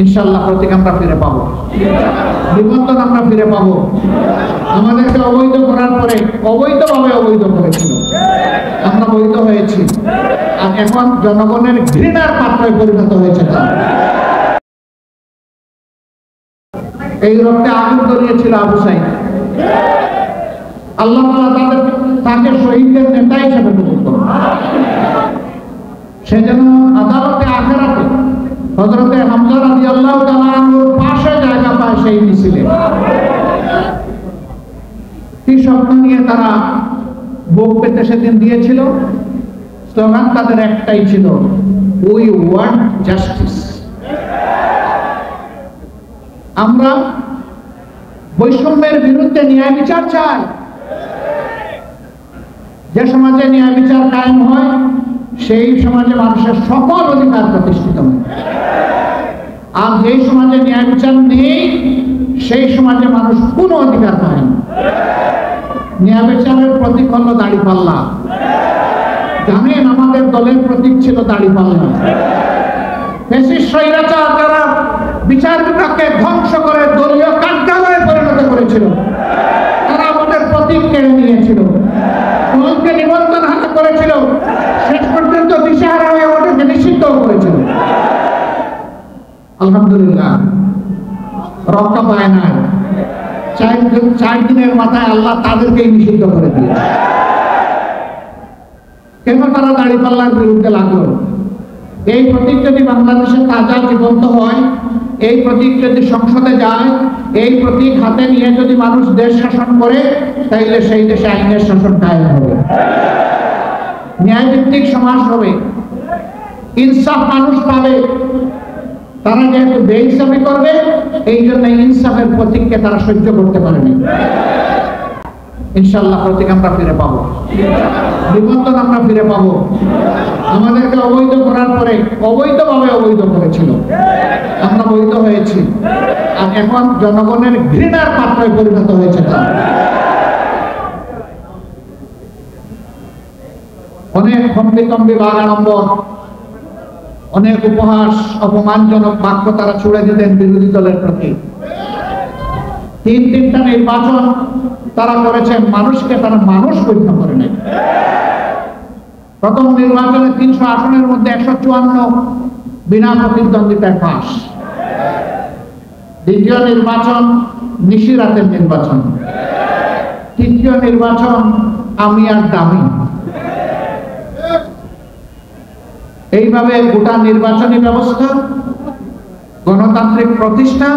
ইনশাআল্লাহ প্রতীক আমরা ফিরে পাবো, নিবন্ধন আমরা ফিরে পাবো। আমাদেরকে অবৈধ করার পরে অবৈধভাবে অবৈধ করেছিল, আমরা বৈধ হয়েছি, আর এখন জনগণের ঘৃণার পাত্রে পরিণত হয়েছে। এই রক্তে আগুন ধরিয়েছিল আবু সাঈদ, আল্লাহ তাআলা তাকে শহীদদের নেতা হিসেবে কবুল করুন। সে যেন আদালতে আখিরাতে হযরতে হামজা রাদিয়াল্লাহু তাআলা আনহুর পাশে জায়গা পায় সেই মিছিলে। কি স্বপ্ন নিয়ে তারা বুক পেতে সেদিন দিয়েছিল? স্লোগান তাদের একটাই ছিল, উই ওয়ান্ট জাস্টিস। আমরা বৈষম্যের বিরুদ্ধে ন্যায় বিচার চাই। যে সমাজে ন্যায় বিচার কায়েম হয় সেই সমাজে মানুষের সকল অধিকার প্রতিষ্ঠিত হয়, আর যেই সমাজে ন্যায় বিচার নেই সেই সমাজে মানুষ কোনো অধিকার পায় না। ন্যায় বিচারের প্রতীক হল দাড়িপাল্লা। জানেন আমাদের দলের প্রতীক ছিল দাড়িপাল্লা। ফ্যাসিস্ট স্বৈরাচার যারা বিচার বিভাগকে ধ্বংস করে দলীয় কার্যালয়ে পরিণত করেছিল, তারা আমাদের প্রতীক কেড়ে নিয়েছিল, দলকে নিবন্ধন হাতে করেছিল, শেষ পর্যন্ত দিশেহারা হয়ে আমাদেরকে নিষিদ্ধ করেছিল। আলহামদুলিল্লাহ রক্ষা পায় না। 4 দিনের মাথায় আল্লাহ তাদেরকেই নিষিদ্ধ করে দিয়েছে। কেন তারা দাড়িপাল্লার বিরুদ্ধে লাগলো? এই প্রতীক যদি বাংলাদেশে তাজা জীবন্ত হয়, এই প্রতীক যদি সংসদে যায়, এই প্রতীক হাতে নিয়ে যদি মানুষ দেশ শাসন করে, তাইলে সেই দেশে আইনের শাসন কায়েম হবে, ন্যায়ভিত্তিক সমাজ হবে, ইনসাফ মানুষ পাবে। তারা যেহেতু বেইনসাফি করবে, এই জন্য ইনসাফের প্রতীককে তারা সহ্য করতে পারেনি। ইনশাআল্লাহ প্রতীক আমরা ফিরে পাবো, নিবন্ধন আমরা ফিরে পাবো। আমাদেরকে অবৈধ করার পরে অবৈধভাবে অবৈধ করেছিল, আমরা বৈধ হয়েছি, আর এখন জনগণের ঘৃণার পাত্রে পরিণত হয়েছে। অনেক হম্বিতম্বি বাগাড়ম্বর, অনেক উপহাস, অপমানজনক বাক্য তারা ছুড়ে দিতেন বিরোধী দলের প্রতি। 3টা নির্বাচন তারা করেছে, মানুষকে তারা মানুষ গণ্য করে নেয়। প্রথম নির্বাচনে 300 আসনের মধ্যে 154 বিনা প্রতিদ্বন্দ্বিতায় পাস। দ্বিতীয় নির্বাচন নিশিরাতের নির্বাচন। তৃতীয় নির্বাচন আমি আর দামি। এইভাবে গোটা নির্বাচনী ব্যবস্থা, গণতান্ত্রিক প্রতিষ্ঠান